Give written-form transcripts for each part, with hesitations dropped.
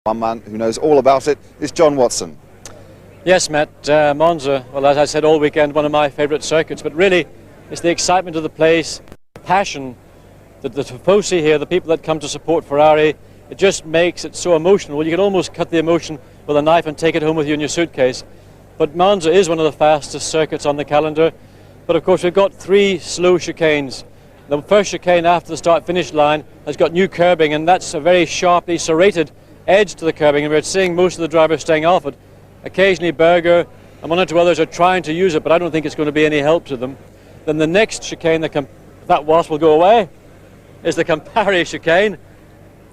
One man who knows all about it is John Watson. Yes, Matt, Monza, well, as I said all weekend, one of my favourite circuits, but really it's the excitement of the place, the passion, the tifosi here, the people that come to support Ferrari. It just makes it so emotional. You can almost cut the emotion with a knife and take it home with you in your suitcase. But Monza is one of the fastest circuits on the calendar. But of course we've got 3 slow chicanes. The first chicane after the start-finish line has got new curbing, and that's a very sharply serrated edge to the curbing, and we're seeing most of the drivers staying off it. Occasionally Berger and 1 or 2 others are trying to use it, but I don't think it's going to be any help to them. Then the next chicane, that wasp will go away, is the Campari chicane.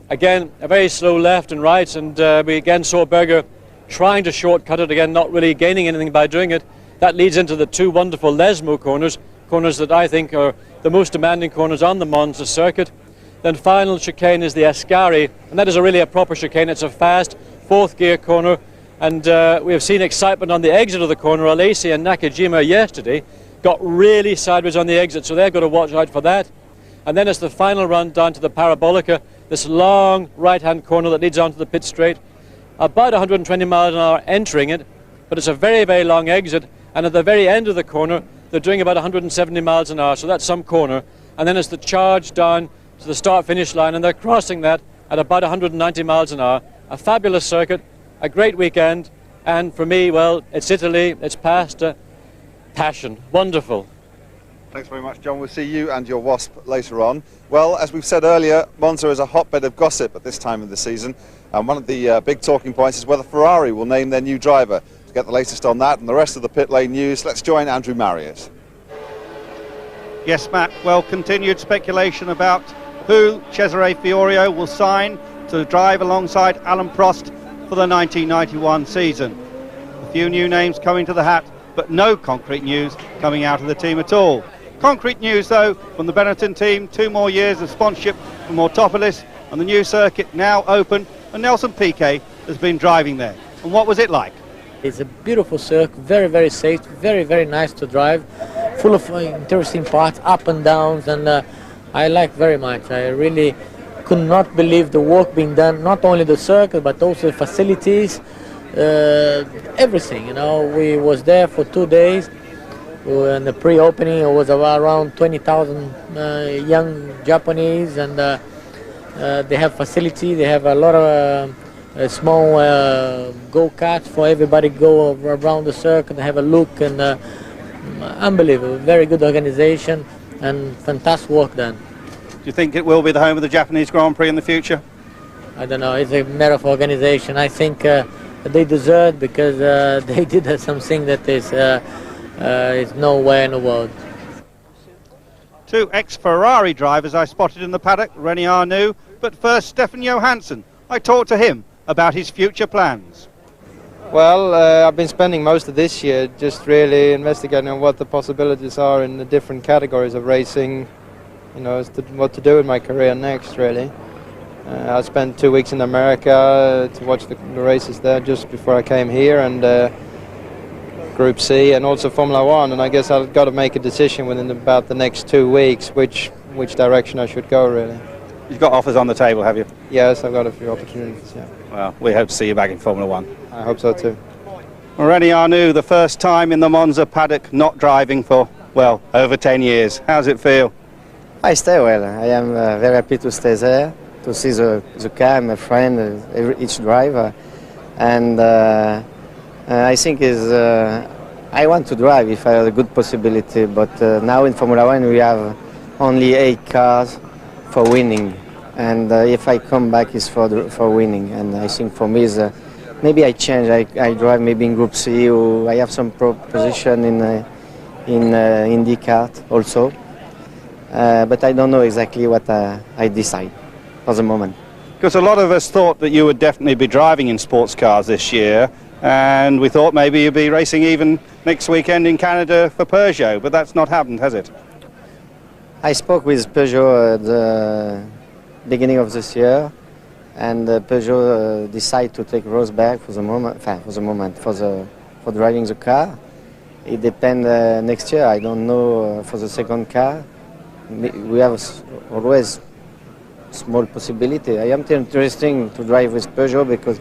Again, a very slow left and right, and we again saw Berger trying to shortcut it, again not really gaining anything by doing it. That leads into the 2 wonderful Lesmo corners that I think are the most demanding corners on the Monza circuit. Then final chicane is the Ascari, and that is really a proper chicane. It's a fast 4th gear corner, and we have seen excitement on the exit of the corner. Alesi and Nakajima yesterday got really sideways on the exit, so they've got to watch out for that. And then it's the final run down to the Parabolica, this long right-hand corner that leads onto the pit straight. About 120 miles an hour entering it, but it's a very, very long exit, and at the very end of the corner they're doing about 170 miles an hour, so that's some corner. And then it's the charge down to the start-finish line, and they're crossing that at about 190 miles an hour. A fabulous circuit, a great weekend, and for me, well, it's Italy, it's pasta, passion, wonderful. Thanks very much, John. We'll see you and your Wasp later on. Well, as we've said earlier, Monza is a hotbed of gossip at this time of the season, and one of the big talking points is whether Ferrari will name their new driver. To get the latest on that and the rest of the pit lane news, let's join Andrew Marriott. Yes, Matt, well, continued speculation about who Cesare Fiorio will sign to drive alongside Alan Prost for the 1991 season. A few new names coming to the hat, but no concrete news coming out of the team at all. Concrete news, though, from the Benetton team, 2 more years of sponsorship from Autopolis, and the new circuit now open, and Nelson Piquet has been driving there. And what was it like? It's a beautiful circuit, very, very safe, very, very nice to drive, full of interesting parts, up and downs, and I like very much. I really could not believe the work being done, not only the circuit, but also the facilities, everything, you know. We was there for 2 days. In the pre-opening, it was around 20,000 young Japanese, and they have facility, they have a lot of small go-karts for everybody go around the circuit, have a look, and unbelievable, very good organization and fantastic work done. Do you think it will be the home of the Japanese Grand Prix in the future? I don't know, it's a matter of organization. I think they deserve, because they did something that is nowhere in the world. 2 ex-Ferrari drivers I spotted in the paddock, Rene Arnoux, but first Stefan Johansson. I talked to him about his future plans. Well, I've been spending most of this year just really investigating on what the possibilities are in the different categories of racing, you know, as to what to do in my career next, really. I spent 2 weeks in America to watch the races there just before I came here, and Group C and also Formula One, and I guess I've got to make a decision within about the next 2 weeks which direction I should go, really. You've got offers on the table, have you? Yes, I've got a few opportunities, yeah. Well, we hope to see you back in Formula One. I hope so too. Rene Arnoux, the first time in the Monza paddock, not driving for, well, over 10 years. How's it feel? I stay well. I am very happy to stay there, to see the car, my friend, each driver. And I think I want to drive if I have a good possibility, but now in Formula One we have only 8 cars for winning, and if I come back it's for winning, and I think for me is maybe I change, I drive maybe in Group C, or I have some position in IndyCar also, but I don't know exactly what I decide for the moment. Because a lot of us thought that you would definitely be driving in sports cars this year, and we thought maybe you'd be racing even next weekend in Canada for Peugeot, but that's not happened, has it? I spoke with Peugeot at the beginning of this year, and Peugeot decided to take Rosberg for the moment, for driving the car. It depends next year. I don't know for the second car. We have always small possibility. I am interesting to drive with Peugeot because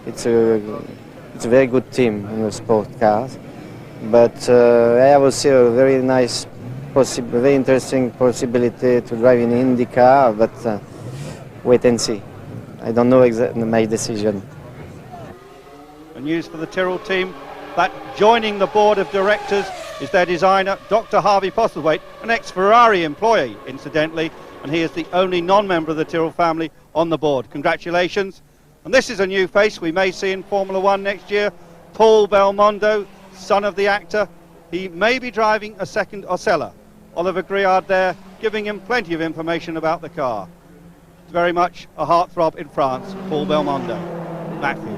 it's a very good team in the sport cars. But I have also a very nice, very interesting possibility to drive in Indy car, but wait and see. I don't know exactly my decision. The news for the Tyrrell team that joining the board of directors is their designer, Dr. Harvey Postlethwaite, an ex-Ferrari employee, incidentally, and he is the only non-member of the Tyrrell family on the board. Congratulations. And this is a new face we may see in Formula One next year, Paul Belmondo, son of the actor. He may be driving a second Ocella. Oliver Griard there, giving him plenty of information about the car. It's very much a heartthrob in France, Paul Belmondo. Matthew.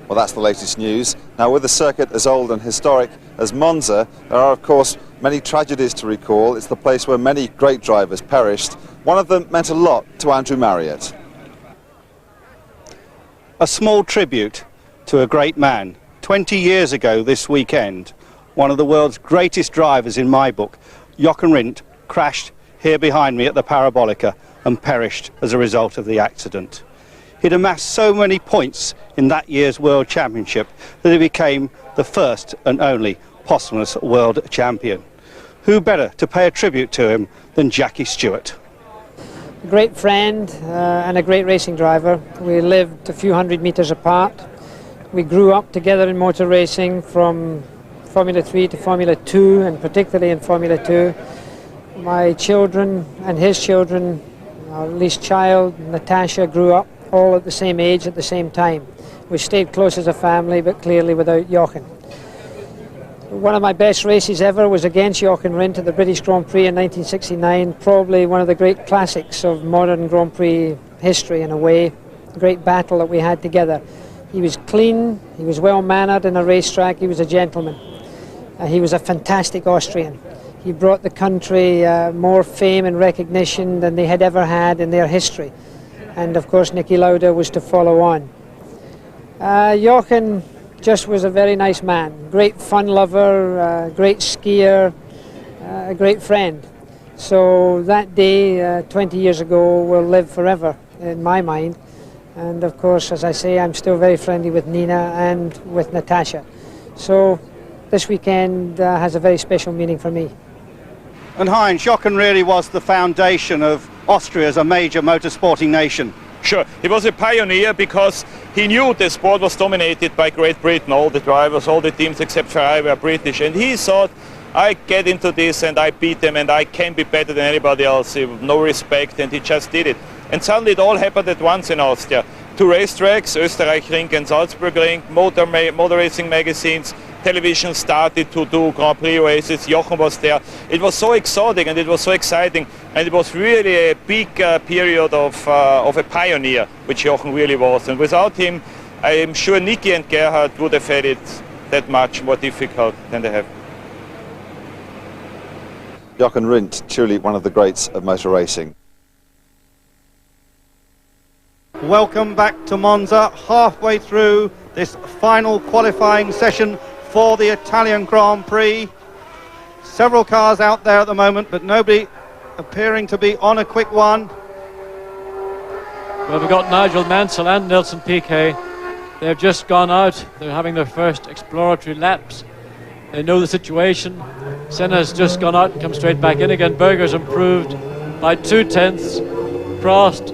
Well, that's the latest news. Now, with a circuit as old and historic as Monza, there are, of course, many tragedies to recall. It's the place where many great drivers perished. One of them meant a lot to Andrew Marriott. A small tribute to a great man. 20 years ago this weekend, one of the world's greatest drivers in my book, Jochen Rindt, crashed here behind me at the Parabolica and perished as a result of the accident. He'd amassed so many points in that year's World Championship that he became the first and only posthumous world champion. Who better to pay a tribute to him than Jackie Stewart? A great friend and a great racing driver. We lived a few hundred metres apart. We grew up together in motor racing from Formula 3 to Formula 2, and particularly in Formula 2. My children and his children, our least child, Natasha, grew up all at the same age at the same time. We stayed close as a family, but clearly without Jochen. One of my best races ever was against Jochen Rindt at the British Grand Prix in 1969, probably one of the great classics of modern Grand Prix history in a way, a great battle that we had together. He was clean, he was well mannered in a racetrack, he was a gentleman. He was a fantastic Austrian. He brought the country more fame and recognition than they had ever had in their history. And of course Niki Lauda was to follow on. Jochen just was a very nice man, great fun lover, great skier, a great friend. So that day 20 years ago will live forever in my mind. And of course, as I say, I'm still very friendly with Nina and with Natasha. So this weekend has a very special meaning for me. And Heinz, Jochen really was the foundation of Austria as a major motorsporting nation. Sure, he was a pioneer because he knew the sport was dominated by Great Britain. All the drivers, all the teams except Ferrari were British, and he thought, I get into this and I beat them and I can be better than anybody else, no respect, and he just did it. And suddenly it all happened at once in Austria. 2 racetracks, Österreich-Ring and Salzburg-Ring, motor racing magazines, television started to do Grand Prix races. Jochen was there. It was so exotic and it was so exciting, and it was really a big period of a pioneer, which Jochen really was. And without him, I am sure Niki and Gerhard would have had it that much more difficult than they have. Jochen Rindt, truly one of the greats of motor racing. Welcome back to Monza, halfway through this final qualifying session for the Italian Grand Prix. Several cars out there at the moment, but nobody appearing to be on a quick one. Well, we've got Nigel Mansell and Nelson Piquet. They've just gone out. They're having their first exploratory laps. They know the situation. Senna's just gone out and come straight back in again. Berger's improved by 2/10. Prost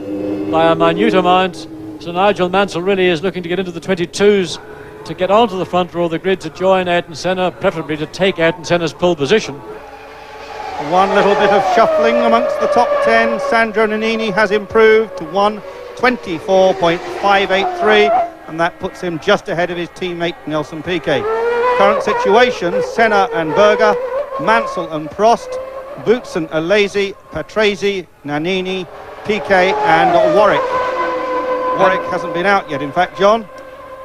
by a minute amount. So Nigel Mansell really is looking to get into the 22s to get onto the front row of the grid to join Ayrton Senna, preferably to take Ayrton Senna's pole position. One little bit of shuffling amongst the top 10. Sandro Nannini has improved to 1:24.583, and that puts him just ahead of his teammate Nelson Piquet. Current situation: Senna and Berger, Mansell and Prost, Boots and Alesi, Patrese, Nannini, Piquet and Warwick. Warwick hasn't been out yet, in fact, John.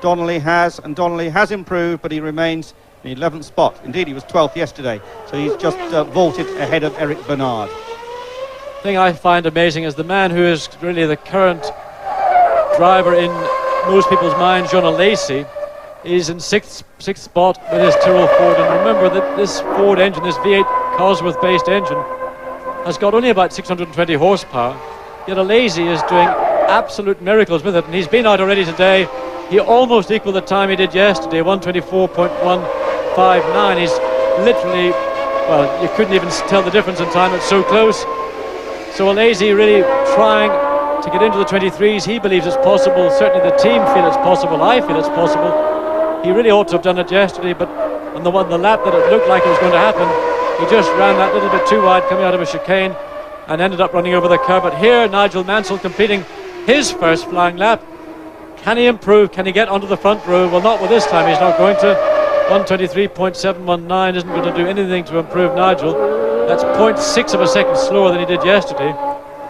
Donnelly has, and Donnelly has improved, but he remains in the 11th spot. Indeed, he was 12th yesterday, so he's just vaulted ahead of Eric Bernard. The thing I find amazing is the man who is really the current driver in most people's minds, John Alesi, is in sixth spot with his Tyrrell Ford. And remember that this Ford engine, this V8 Cosworth-based engine, has got only about 620 horsepower. yet Alesi is doing absolute miracles with it, and he's been out already today. He almost equaled the time he did yesterday, 1:24.159. He's literally, well, you couldn't even tell the difference in time, it's so close. So Alesi really trying to get into the 23s. He believes it's possible, certainly the team feel it's possible, I feel it's possible. He really ought to have done it yesterday, but on the lap that it looked like it was going to happen, he just ran that little bit too wide coming out of a chicane and ended up running over the curb. But here Nigel Mansell completing his first flying lap. Can he improve? Can he get onto the front row? Well, not with this time, he's not going to. 1:23.719 isn't going to do anything to improve Nigel. That's 0.6 of a second slower than he did yesterday.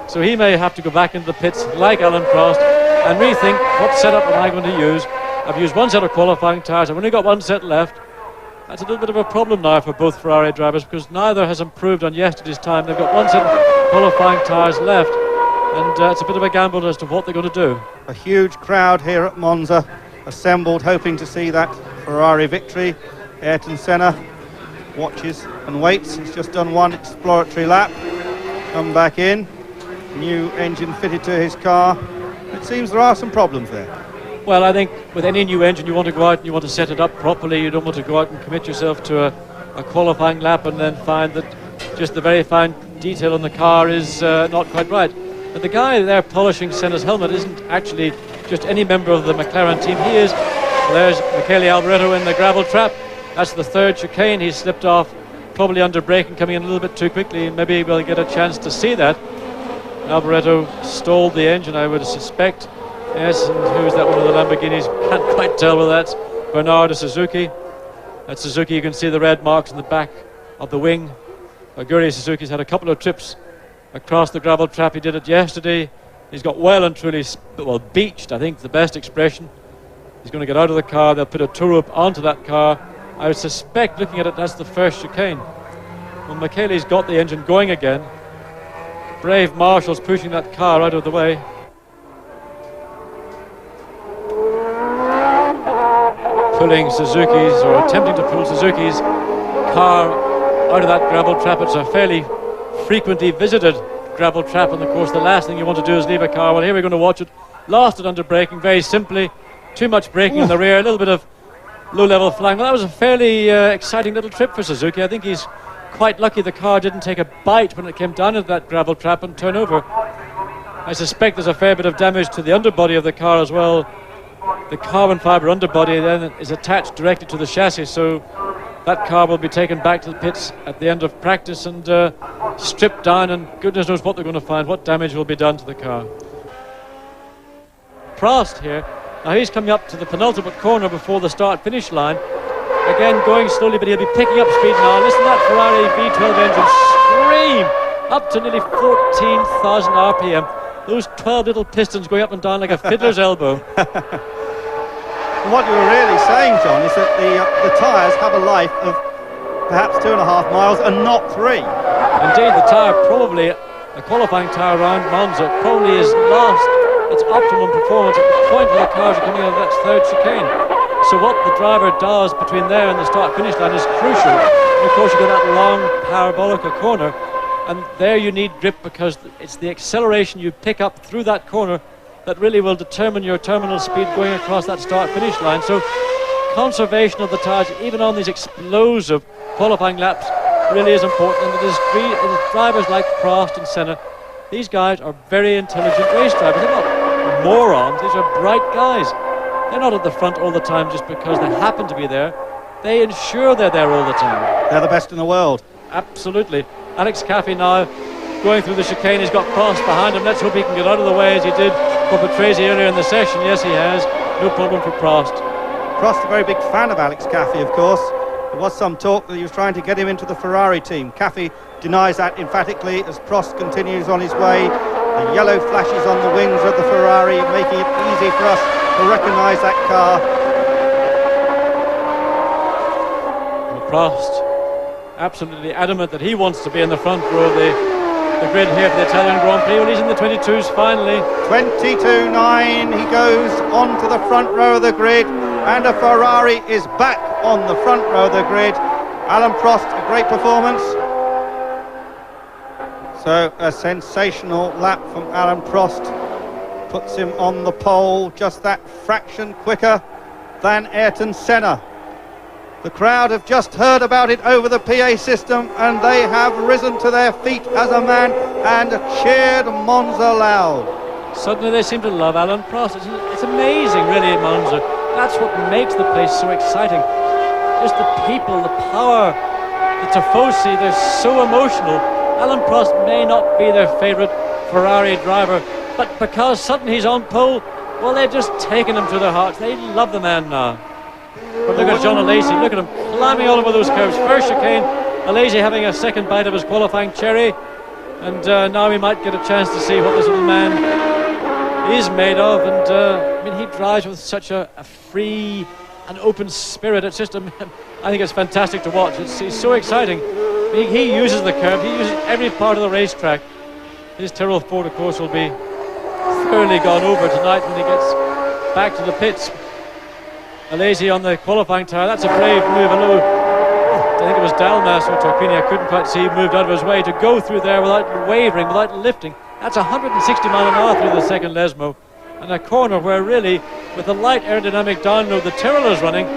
So he may have to go back into the pits like Alan Prost and rethink, what setup am I going to use? I've used one set of qualifying tyres, I've only got one set left. That's a little bit of a problem now for both Ferrari drivers, because neither has improved on yesterday's time. They've got one set of qualifying tyres left, and it's a bit of a gamble as to what they're going to do. A huge crowd here at Monza assembled, hoping to see that Ferrari victory. Ayrton Senna watches and waits. He's just done one exploratory lap, come back in, new engine fitted to his car. It seems there are some problems there. Well, I think with any new engine, you want to go out and you want to set it up properly. You don't want to go out and commit yourself to a qualifying lap and then find that just the very fine detail on the car is not quite right. But the guy there polishing Senna's helmet isn't actually just any member of the McLaren team. He is. There's Michele Alboreto in the gravel trap. That's the third chicane. He's slipped off, probably under braking, coming in a little bit too quickly. Maybe we'll get a chance to see that. Alboreto stalled the engine, I would suspect. Yes, and who's that one of the Lamborghinis? Can't quite tell whether that's Bernardo Suzuki. That's Suzuki. You can see the red marks in the back of the wing. Aguri Suzuki's had a couple of trips across the gravel trap. He did it yesterday. He's got well and truly, well, beached, I think, the best expression. He's going to get out of the car. They'll put a tow rope onto that car. I would suspect, looking at it, that's the first chicane. Well, Michele's got the engine going again. Brave Marshall's pushing that car out of the way. Pulling Suzuki's, or attempting to pull Suzuki's car out of that gravel trap. It's a fairly frequently visited gravel trap, and of course the last thing you want to do is leave a car. Well, here we're going to watch it. Lost it under braking, very simply. Too much braking in the rear, a little bit of low-level flying. Well, that was a fairly exciting little trip for Suzuki. I think he's quite lucky the car didn't take a bite when it came down into that gravel trap and turn over. I suspect there's a fair bit of damage to the underbody of the car as well. The carbon fibre underbody then is attached directly to the chassis, so that car will be taken back to the pits at the end of practice and stripped down, and goodness knows what they're going to find, what damage will be done to the car. Prost here, now he's coming up to the penultimate corner before the start-finish line. Again, going slowly, but he'll be picking up speed now. Listen to that Ferrari V12 engine scream up to nearly 14,000 RPM. Those 12 little pistons going up and down like a fiddler's elbow. What you were really saying, John, is that the tyres have a life of perhaps 2.5 miles and not 3. Indeed, the tyre, probably a qualifying tyre around Monza, probably is lost its optimum performance at the point where the cars are coming out of that third chicane. So what the driver does between there and the start-finish line is crucial. And of course, you get that long parabolica corner, and there you need grip, because it's the acceleration you pick up through that corner that really will determine your terminal speed going across that start-finish line. So conservation of the tyres, even on these explosive qualifying laps, really is important. And it is drivers like Prost and Senna. These guys are very intelligent race drivers. They're not morons. These are bright guys. They're not at the front all the time just because they happen to be there. They ensure they're there all the time. They're the best in the world. Absolutely. Alex Caffey now going through the chicane. He's got Prost behind him. Let's hope he can get out of the way as he did for Patrese earlier in the session. Yes, he has. No problem for Prost. Prost, a very big fan of Alex Caffey, of course. There was some talk that he was trying to get him into the Ferrari team. Caffey denies that emphatically as Prost continues on his way. The yellow flashes on the wings of the Ferrari, making it easy for us to recognise that car. Well, Prost absolutely adamant that he wants to be in the front row of the grid here for the Italian Grand Prix. Well, he's in the 22s finally. 22.9, he goes on to the front row of the grid, and a Ferrari is back on the front row of the grid. Alan Prost, a great performance. So a sensational lap from Alan Prost puts him on the pole, just that fraction quicker than Ayrton Senna. The crowd have just heard about it over the PA system, and they have risen to their feet as a man and cheered Monza loud. Suddenly they seem to love Alan Prost. It's amazing, really, in Monza. That's what makes the place so exciting. Just the people, the power, the tifosi, they're so emotional. Alan Prost may not be their favourite Ferrari driver, but because suddenly he's on pole, well, they've just taken him to their hearts. They love the man now. But look at John Alesi, look at him climbing all over those curves. First chicane, Alesi having a second bite of his qualifying cherry, and now we might get a chance to see what this little man is made of. And I mean, he drives with such a free and open spirit. It's just, I think it's fantastic to watch. It's so exciting. He uses the curve, he uses every part of the racetrack. His Tyrrell Ford, of course, will be thoroughly gone over tonight when he gets back to the pits. Alesi on the qualifying tyre, that's a brave move. I know, I think it was Dalmas or Tarquini, I couldn't quite see, moved out of his way to go through there without wavering, without lifting. That's 160 mile an hour through the second Lesmo. And a corner where really, with the light aerodynamic download the Tyrrell is running,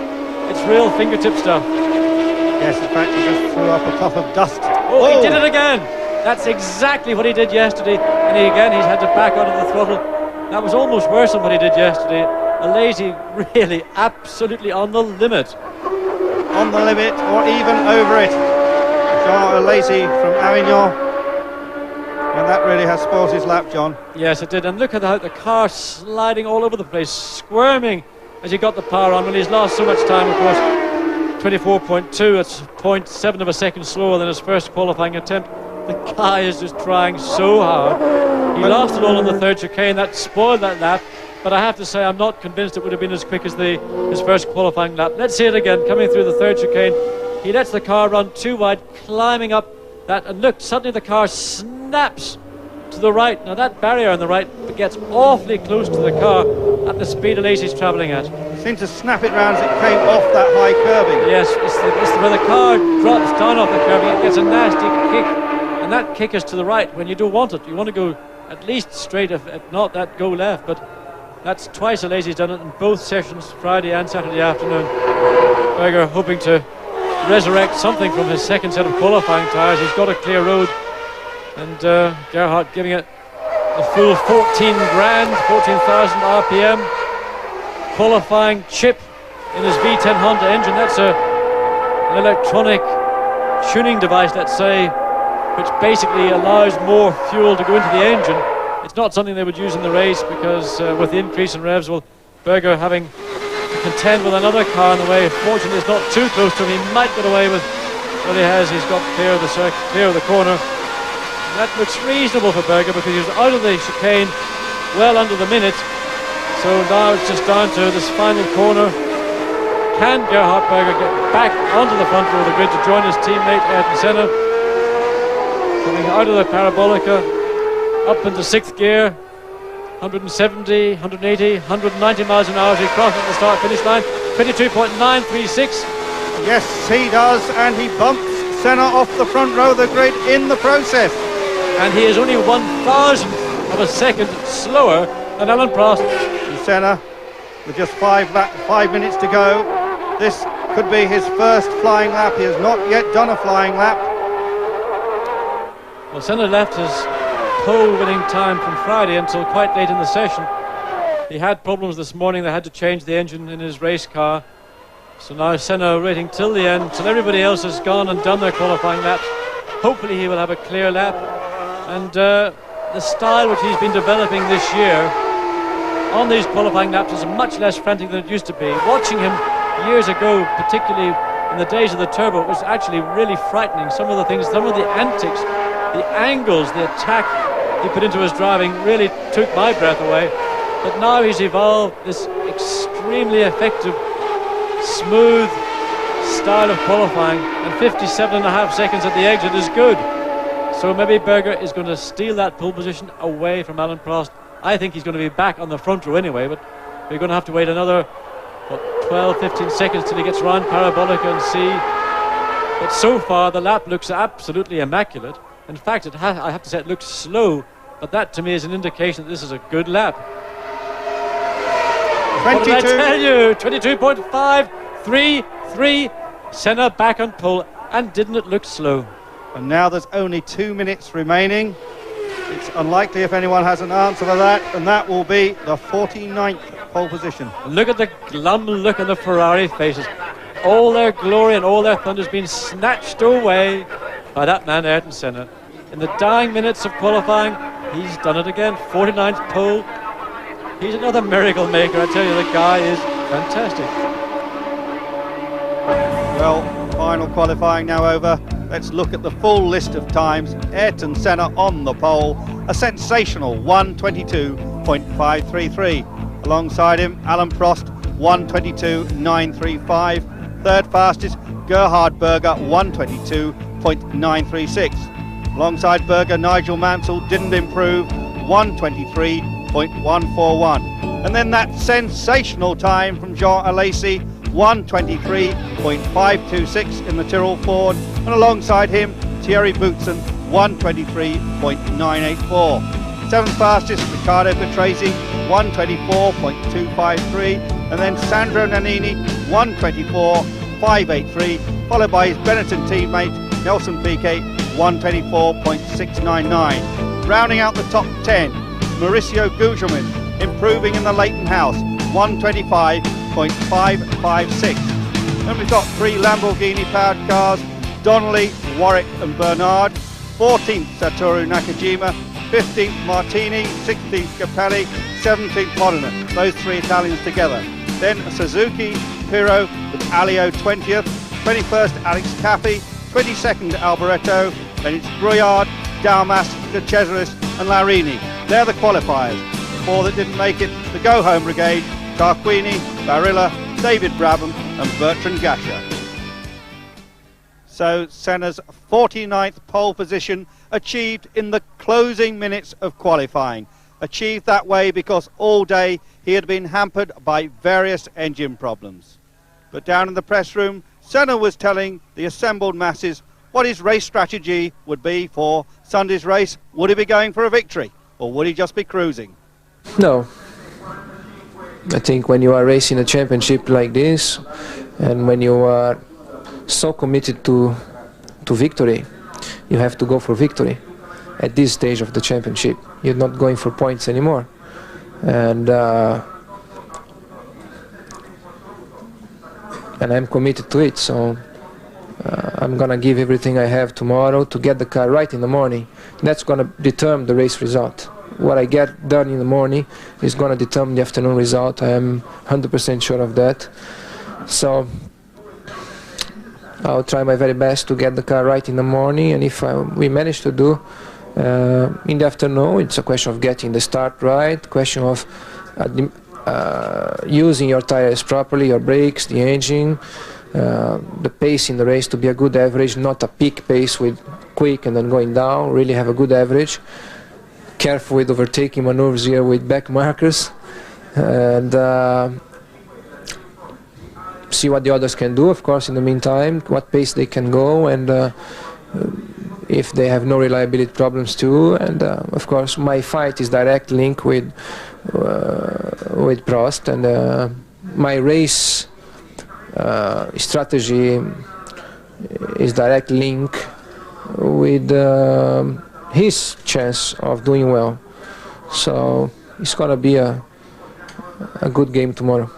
it's real fingertip stuff. Yes, in fact, he just threw up a puff of dust. Oh, he did it again! That's exactly what he did yesterday, and he's had to back onto the throttle. That was almost worse than what he did yesterday. Alesi really absolutely on the limit. On the limit, or even over it. Jean Alesi from Avignon. And that really has spoiled his lap, John. Yes, it did. And look at how the car sliding all over the place, squirming as he got the power on. When he's lost so much time, of course, 24.2, it's 0.7 of a second slower than his first qualifying attempt. The guy is just trying so hard. He lost it all on the third chicane. That spoiled that lap. But I have to say, I'm not convinced it would have been as quick as his first qualifying lap. Let's see it again, coming through the third chicane. He lets the car run too wide, climbing up that, and look, suddenly the car snaps to the right. Now that barrier on the right gets awfully close to the car at the speed Alesi's travelling at. Seemed to snap it round as it came off that high curbing. Yes, it's where the car drops down off the curbing, it gets a nasty kick, and that kick is to the right when you don't want it. You want to go at least straight, if not that, go left. But that's twice Alesi's done it in both sessions, Friday and Saturday afternoon. Berger hoping to resurrect something from his second set of qualifying tyres. He's got a clear road, and Gerhardt giving it the full 14,000 RPM. Qualifying chip in his V10 Honda engine. That's an electronic tuning device, let's say, which basically allows more fuel to go into the engine. It's not something they would use in the race because with the increase in revs, well, Berger having to contend with another car in the way. Fortunately, it's not too close to him. He might get away with what he has. He's got clear of the circuit, clear of the corner. And that looks reasonable for Berger because he was out of the chicane well under the minute. So now it's just down to this final corner. Can Gerhard Berger get back onto the front row of the grid to join his teammate Ayrton Senna? Coming out of the parabolica, up into sixth gear, 170, 180, 190 miles an hour as he crosses the start-finish line, 22.936. Yes, he does, and he bumps Senna off the front row of the grid in the process. And he is only 1,000th of a second slower than Alan Prost. And Senna, with just 5 minutes to go, this could be his first flying lap. He has not yet done a flying lap. Well, Senna left his pole-winning time from Friday until quite late in the session. He had problems this morning. They had to change the engine in his race car. So now Senna waiting till the end, till everybody else has gone and done their qualifying laps. Hopefully he will have a clear lap. And the style which he's been developing this year on these qualifying laps is much less frantic than it used to be. Watching him years ago, particularly in the days of the turbo, it was actually really frightening. Some of the things, some of the antics, the angles, the attack he put into his driving really took my breath away. But now he's evolved this extremely effective, smooth style of qualifying, and 57.5 seconds at the exit is good. So maybe Berger is going to steal that pole position away from Alan Prost. I think he's going to be back on the front row anyway, but we're going to have to wait another 12-15 seconds till he gets around parabolica and see. But so far the lap looks absolutely immaculate. In fact, I have to say it looked slow, but that to me is an indication that this is a good lap. 22. What did I tell you? 22.533. Senna back on pole, and didn't it look slow? And now there's only 2 minutes remaining. It's unlikely if anyone has an answer for that, and that will be the 49th pole position. Look at the glum look on the Ferrari faces. All their glory and all their thunder's been snatched away by that man Ayrton Senna. In the dying minutes of qualifying, he's done it again. 49th pole. He's another miracle maker. I tell you, the guy is fantastic. Well, final qualifying now over. Let's look at the full list of times. Ayrton Senna on the pole, a sensational 1:22.533. Alongside him, Alan Prost, 1:22.935. Third fastest, Gerhard Berger, 1:22.936. Alongside Berger, Nigel Mansell didn't improve, 1:23.141. And then that sensational time from Jean Alesi, 1:23.526 in the Tyrrell Ford, and alongside him Thierry Boutsen, 1:23.984. Seventh fastest Riccardo Patrese, 1:24.253, and then Sandro Nannini, 1:24.583, followed by his Benetton teammate Nelson Piquet, 1:24.699. Rounding out the top 10, Mauricio Gugelmin, improving in the Leighton House, 1:25.556. Then we've got 3 Lamborghini powered cars, Donnelly, Warwick and Bernard. 14th Satoru Nakajima, 15th Martini, 16th Capelli, 17th Modena, those 3 Italians together. Then Suzuki, Pirro with Alio 20th, 21st Alex Caffi, 22nd Alboreto, then it's Brouillard, Dalmas, De Cesaris and Larini. They're the qualifiers. The 4 that didn't make it, the go-home brigade, Tarquini, Barilla, David Brabham and Bertrand Gasher. So Senna's 49th pole position achieved in the closing minutes of qualifying. Achieved that way because all day he had been hampered by various engine problems. But down in the press room, Senna was telling the assembled masses what his race strategy would be for Sunday's race. Would he be going for a victory or would he just be cruising? No. I think when you are racing a championship like this and when you are so committed to victory, you have to go for victory at this stage of the championship. You're not going for points anymore, and I'm committed to it, so I'm gonna give everything I have tomorrow to get the car right in the morning. That's gonna determine the race result. What I get done in the morning is gonna determine the afternoon result. I am 100% sure of that. So I'll try my very best to get the car right in the morning, and if we manage to do in the afternoon, it's a question of getting the start right, question of using your tires properly, your brakes, the engine, the pace in the race to be a good average, not a peak pace with quick and then going down, really have a good average. Careful with overtaking maneuvers here with back markers, and see what the others can do, of course, in the meantime, what pace they can go, and if they have no reliability problems too. And of course, my fight is direct link with Prost, and my race strategy is direct link with his chance of doing well. So it's gonna be a good game tomorrow.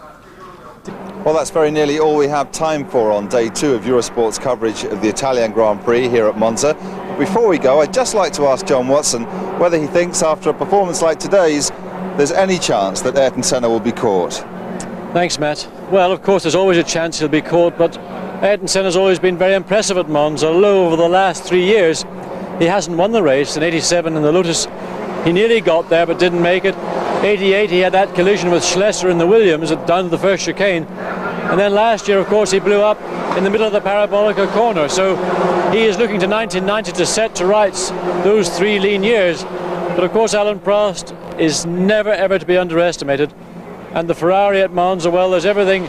Well, that's very nearly all we have time for on day 2 of Eurosport's coverage of the Italian Grand Prix here at Monza. Before we go, I'd just like to ask John Watson whether he thinks after a performance like today's there's any chance that Ayrton Senna will be caught. Thanks, Matt. Well, of course, there's always a chance he'll be caught, but Ayrton Senna's always been very impressive at Monza, although over the last 3 years he hasn't won the race. In '87 in the Lotus he nearly got there but didn't make it. '88 he had that collision with Schlesser in the Williams down to the first chicane, and then last year of course he blew up in the middle of the Parabolica corner. So he is looking to 1990 to set to rights those 3 lean years. But of course Alan Prost is never ever to be underestimated, and the Ferrari at Monza, well, there's everything